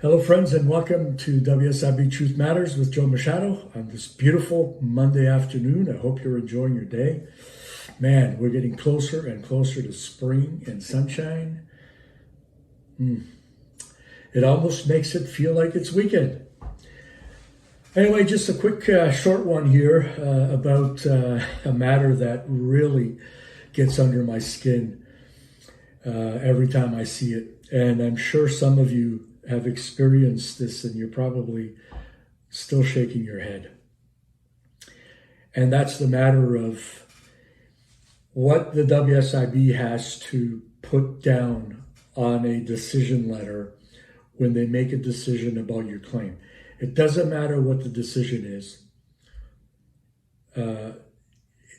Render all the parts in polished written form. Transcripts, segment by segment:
Hello, friends, and welcome to WSIB Truth Matters with Joe Machado on this beautiful Monday afternoon. I hope you're enjoying your day. Man, we're getting closer and closer to spring and sunshine. It almost makes it feel like it's weekend. Anyway, just a quick short one here about a matter that really gets under my skin every time I see it. And I'm sure some of you have experienced this and you're probably still shaking your head. And that's the matter of what the WSIB has to put down on a decision letter when they make a decision about your claim. It doesn't matter what the decision is,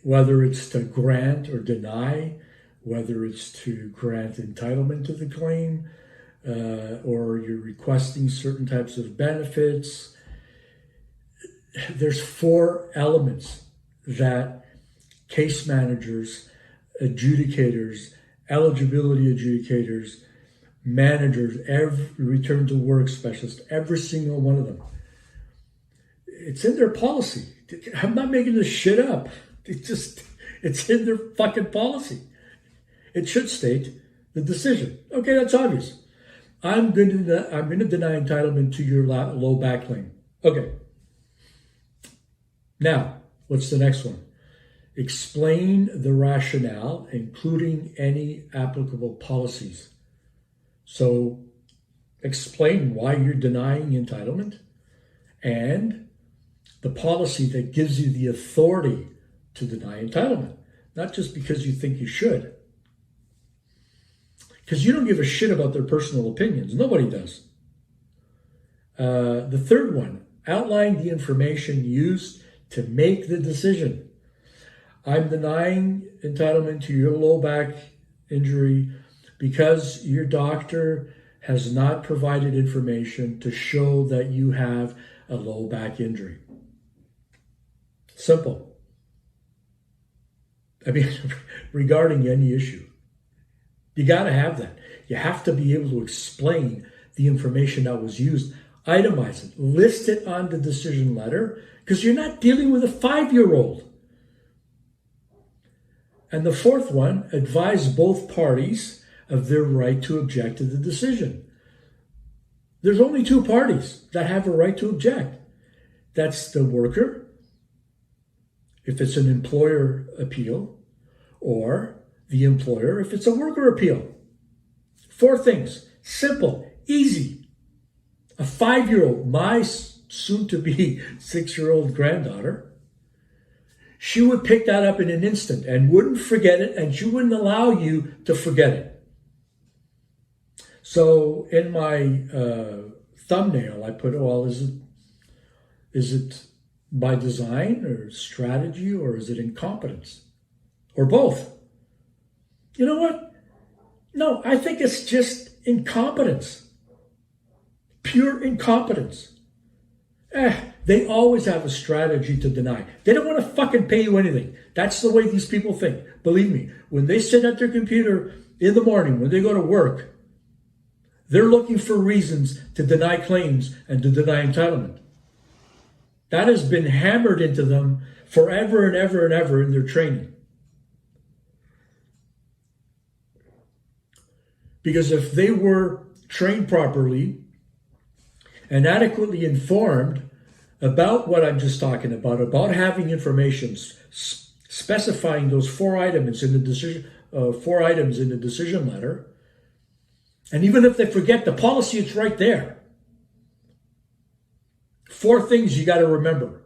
whether it's to grant or deny, whether it's to grant entitlement to the claim, or you're requesting certain types of benefits. There's 4 elements that case managers, adjudicators, eligibility adjudicators, managers, every return to work specialist, every single one of them. It's in their policy. I'm not making this shit up. It's in their fucking policy. It should state the decision. Okay, that's obvious. I'm going to deny entitlement to your low back claim. Okay. Now, what's the next one? Explain the rationale, including any applicable policies. So, explain why you're denying entitlement and the policy that gives you the authority to deny entitlement, not just because you think you should. Because you don't give a shit about their personal opinions. Nobody does. The third one, outline the information used to make the decision. I'm denying entitlement to your low back injury because your doctor has not provided information to show that you have a low back injury. Simple. I mean, regarding any issue. You got to have that. You have to be able to explain the information that was used, itemize it, list it on the decision letter, because you're not dealing with a 5-year-old. And the fourth one, advise both parties of their right to object to the decision. There's only 2 parties that have a right to object. That's the worker, if it's an employer appeal, or the employer if it's a worker appeal. 4 things. Simple, easy. A 5-year-old, my soon-to-be 6-year-old granddaughter, she would pick that up in an instant and wouldn't forget it, and she wouldn't allow you to forget it. So in my thumbnail, I put, well, is it by design or strategy, or is it incompetence? Or both? You know what? No, I think it's just incompetence. Pure incompetence. They always have a strategy to deny. They don't want to fucking pay you anything. That's the way these people think. Believe me, when they sit at their computer in the morning, when they go to work, they're looking for reasons to deny claims and to deny entitlement. That has been hammered into them forever and ever and ever in their training. Because if they were trained properly and adequately informed about what I'm just talking about having information, specifying those 4 items in the decision, 4 items in the decision letter, and even if they forget the policy, it's right there. 4 things you got to remember.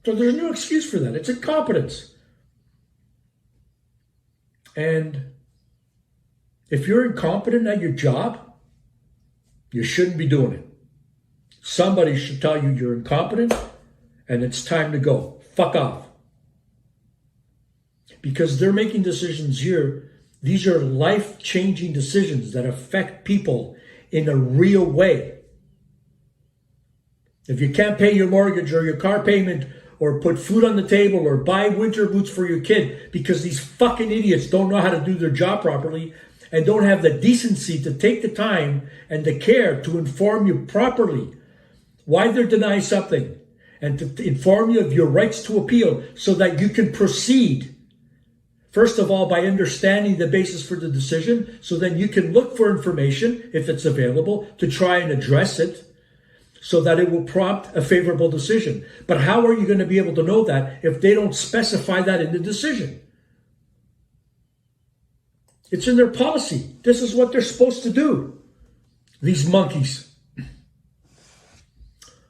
So there's no excuse for that. It's incompetence. And if you're incompetent at your job, you shouldn't be doing it. Somebody should tell you you're incompetent and it's time to go. Fuck off. Because they're making decisions here. These are life-changing decisions that affect people in a real way. If you can't pay your mortgage or your car payment or put food on the table or buy winter boots for your kid because these fucking idiots don't know how to do their job properly, and don't have the decency to take the time and the care to inform you properly why they're denying something, and to inform you of your rights to appeal so that you can proceed. First of all, by understanding the basis for the decision, so then you can look for information, if it's available, to try and address it, so that it will prompt a favorable decision. But how are you going to be able to know that if they don't specify that in the decision? It's in their policy. This is what they're supposed to do. These monkeys.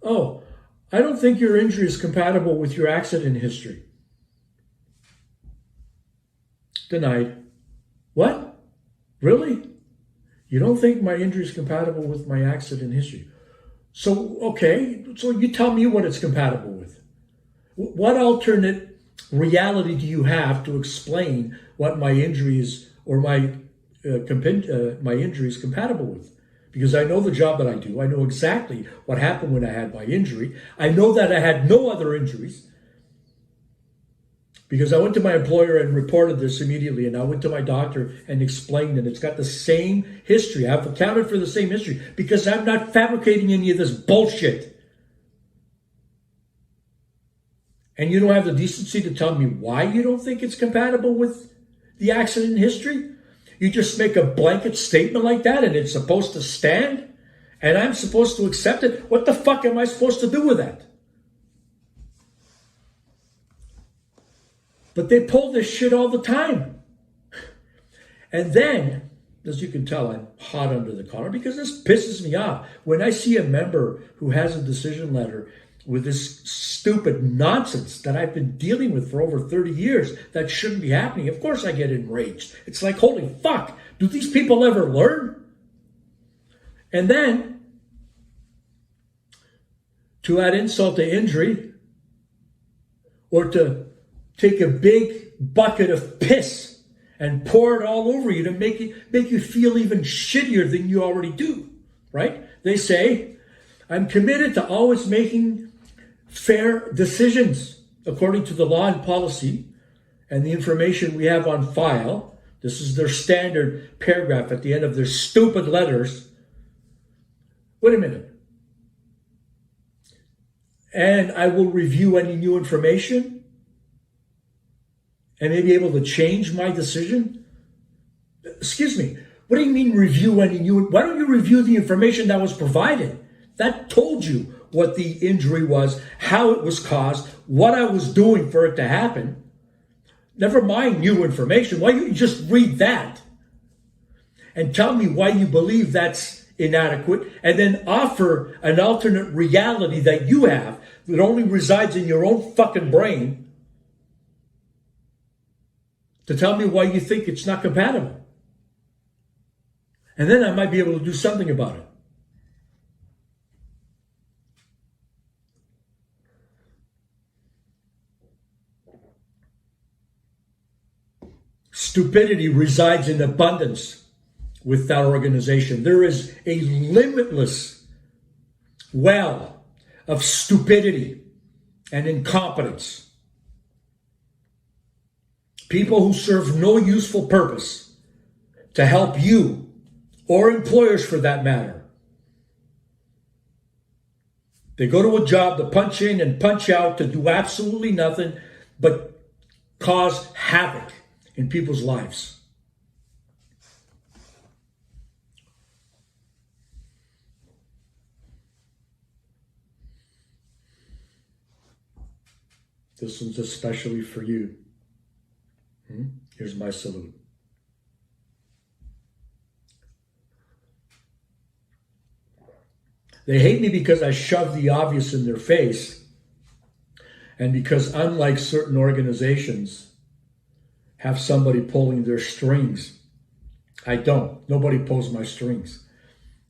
Oh, I don't think your injury is compatible with your accident history. Denied. What? Really? You don't think my injury is compatible with my accident history? So, okay, so you tell me what it's compatible with. What alternate reality do you have to explain what my injury is, or my injury is compatible with? Because I know the job that I do. I know exactly what happened when I had my injury. I know that I had no other injuries, because I went to my employer and reported this immediately, and I went to my doctor and explained it. It's got the same history. I've accounted for the same history because I'm not fabricating any of this bullshit. And you don't have the decency to tell me why you don't think it's compatible with the accident history? You just make a blanket statement like that and it's supposed to stand? And I'm supposed to accept it? What the fuck am I supposed to do with that? But they pull this shit all the time. And then, as you can tell, I'm hot under the collar because this pisses me off. When I see a member who has a decision letter with this stupid nonsense that I've been dealing with for over 30 years that shouldn't be happening, of course I get enraged. It's like, holy fuck, do these people ever learn? And then, to add insult to injury, or to take a big bucket of piss and pour it all over you to make you feel even shittier than you already do, right? They say, I'm committed to always making fair decisions according to the law and policy and the information we have on file. This is their standard paragraph at the end of their stupid letters. Wait a minute. And I will review any new information and may be able to change my decision? Excuse me, what do you mean review any new? Why don't you review the information that was provided? That told you what the injury was, how it was caused, what I was doing for it to happen. Never mind new information. Why don't you just read that and tell me why you believe that's inadequate, and then offer an alternate reality that you have that only resides in your own fucking brain, to tell me why you think it's not compatible. And then I might be able to do something about it. Stupidity resides in abundance with that organization. There is a limitless well of stupidity and incompetence. People who serve no useful purpose to help you, or employers for that matter. They go to a job to punch in and punch out, to do absolutely nothing but cause havoc in people's lives. This one's especially for you. Here's my salute. They hate me because I shove the obvious in their face, and because, unlike certain organizations, have somebody pulling their strings. I don't. Nobody pulls my strings.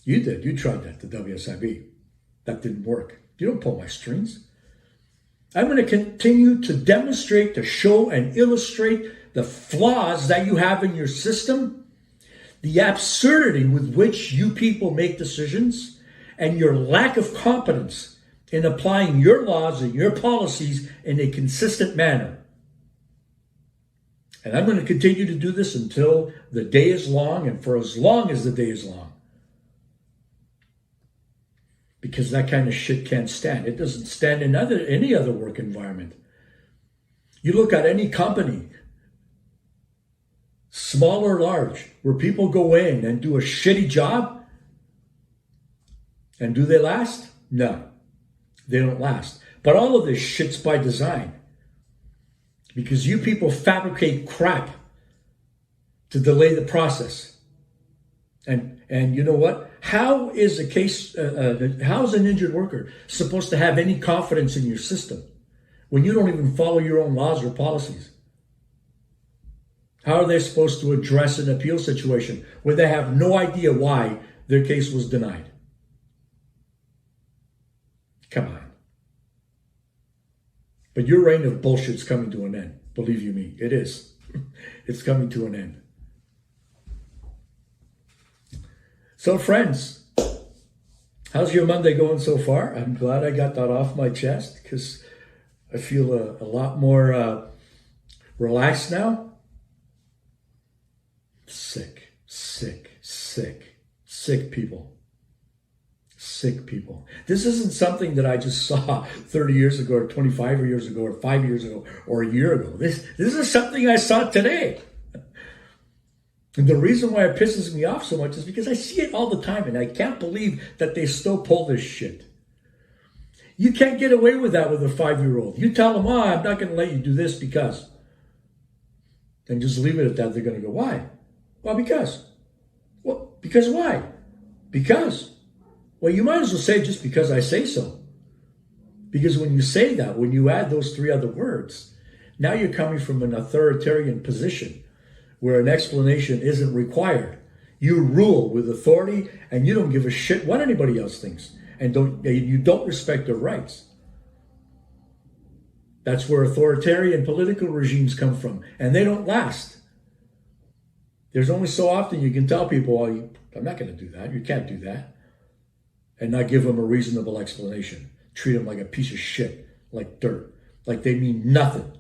You did. You tried that, the WSIB. That didn't work. You don't pull my strings. I'm going to continue to demonstrate, to show and illustrate the flaws that you have in your system, the absurdity with which you people make decisions, and your lack of competence in applying your laws and your policies in a consistent manner. And I'm going to continue to do this until the day is long and for as long as the day is long. Because that kind of shit can't stand. It doesn't stand in any other work environment. You look at any company, small or large, where people go in and do a shitty job, and do they last? No, they don't last. But all of this shit's by design. Because you people fabricate crap to delay the process. And you know what? How is how is an injured worker supposed to have any confidence in your system when you don't even follow your own laws or policies? How are they supposed to address an appeal situation when they have no idea why their case was denied? Come on. But your reign of bullshit's coming to an end. Believe you me, it is. It's coming to an end. So friends, how's your Monday going so far? I'm glad I got that off my chest because I feel a lot more relaxed now. Sick people. Sick people. This isn't something that I just saw 30 years ago or 25 years ago or 5 years ago or a year ago. This is something I saw today. And the reason why it pisses me off so much is because I see it all the time and I can't believe that they still pull this shit. You can't get away with that with a 5-year-old. You tell them, I'm not going to let you do this because. And just leave it at that. They're going to go, why? Well, because. Well, because why? Because. Well, you might as well say just because I say so. Because when you say that, when you add those 3 other words, now you're coming from an authoritarian position where an explanation isn't required. You rule with authority and you don't give a shit what anybody else thinks. And you don't respect their rights. That's where authoritarian political regimes come from. And they don't last. There's only so often you can tell people, I'm not going to do that. You can't do that. And not give them a reasonable explanation. Treat them like a piece of shit, like dirt, like they mean nothing.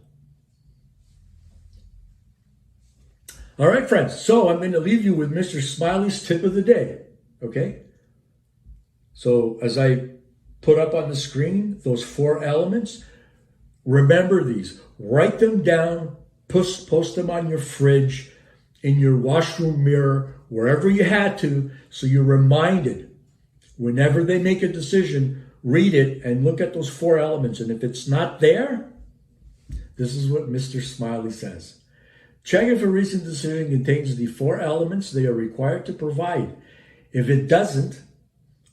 All right, friends. So I'm going to leave you with Mr. Smiley's tip of the day. Okay? So as I put up on the screen, those 4 elements, remember these. Write them down, post them on your fridge, in your washroom mirror, wherever you had to, so you're reminded. Whenever they make a decision, read it and look at those 4 elements. And if it's not there, this is what Mr. Smiley says. Check if a recent decision contains the 4 elements they are required to provide. If it doesn't,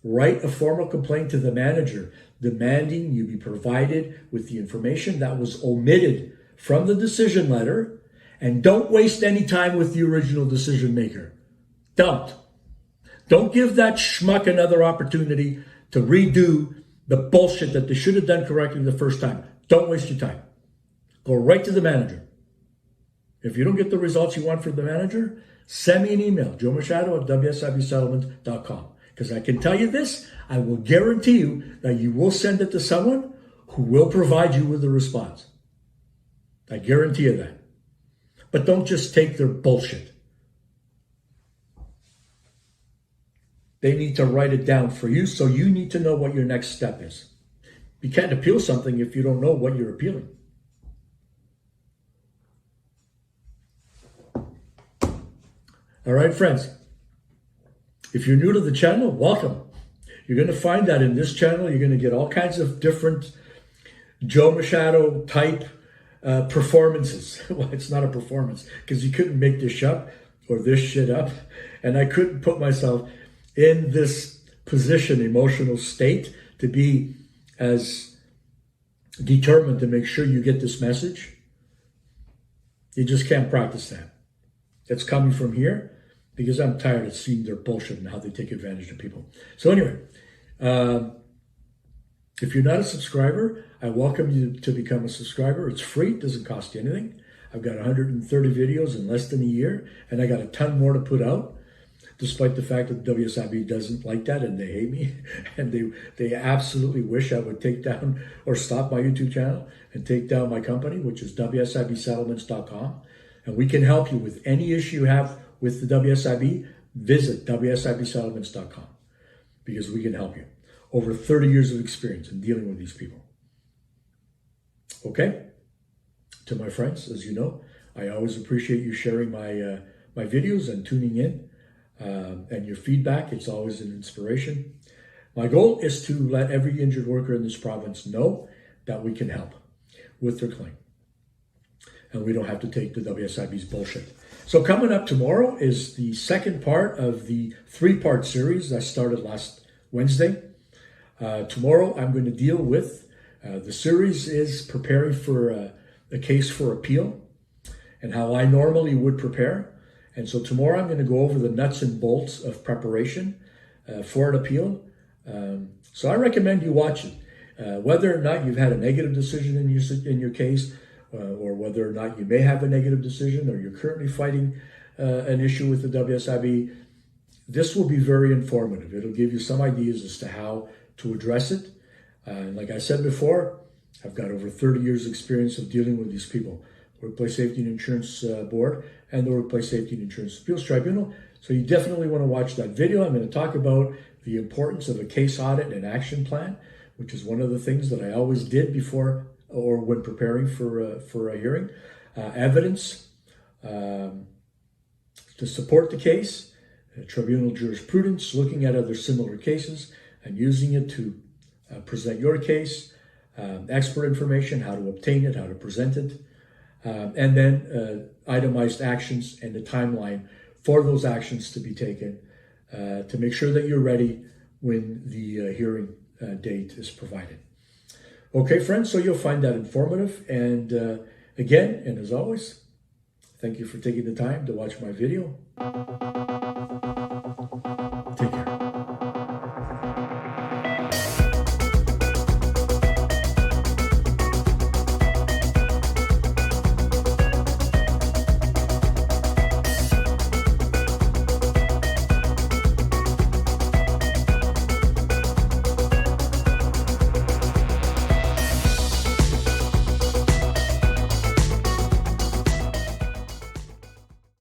write a formal complaint to the manager demanding you be provided with the information that was omitted from the decision letter, and don't waste any time with the original decision maker. Don't give that schmuck another opportunity to redo the bullshit that they should have done correctly the first time. Don't waste your time. Go right to the manager. If you don't get the results you want from the manager, send me an email, joemachado@WSIB Settlements.com. Because I can tell you this, I will guarantee you that you will send it to someone who will provide you with a response. I guarantee you that. But don't just take their bullshit. They need to write it down for you, so you need to know what your next step is. You can't appeal something if you don't know what you're appealing. All right, friends. If you're new to the channel, welcome. You're going to find that in this channel, you're going to get all kinds of different Joe Machado type performances. Well, it's not a performance because you couldn't make this up or this shit up. And I couldn't put myself in this position, emotional state, to be as determined to make sure you get this message. You just can't practice that. It's coming from here because I'm tired of seeing their bullshit and how they take advantage of people. So anyway, if you're not a subscriber, I welcome you to become a subscriber. It's free. It doesn't cost you anything. I've got 130 videos in less than a year, and I got a ton more to put out, despite the fact that WSIB doesn't like that and they hate me. And they absolutely wish I would take down or stop my YouTube channel and take down my company, which is WSIB Settlements.com. And we can help you with any issue you have with the WSIB. Visit WSIBsettlements.com because we can help you. Over 30 years of experience in dealing with these people. Okay? To my friends, as you know, I always appreciate you sharing my my videos and tuning in and your feedback. It's always an inspiration. My goal is to let every injured worker in this province know that we can help with their claim. And we don't have to take the WSIB's bullshit. So coming up tomorrow is the second part of the 3-part series that started last Wednesday. Tomorrow I'm going to deal with, the series is preparing for a case for appeal and how I normally would prepare. And so tomorrow I'm going to go over the nuts and bolts of preparation for an appeal. So I recommend you watch it. Whether or not you've had a negative decision in your case, or whether or not you may have a negative decision, or you're currently fighting an issue with the WSIB, this will be very informative. It'll give you some ideas as to how to address it. Like I said before, I've got over 30 years experience of dealing with these people. Workplace Safety and Insurance Board and the Workplace Safety and Insurance Appeals Tribunal. So you definitely want to watch that video. I'm going to talk about the importance of a case audit and action plan, which is one of the things that I always did before or when preparing for a hearing. Evidence to support the case, tribunal jurisprudence, looking at other similar cases and using it to present your case, expert information, how to obtain it, how to present it, and then itemized actions and the timeline for those actions to be taken to make sure that you're ready when the hearing date is provided. Okay, friends, so you'll find that informative. And again, and as always, thank you for taking the time to watch my video.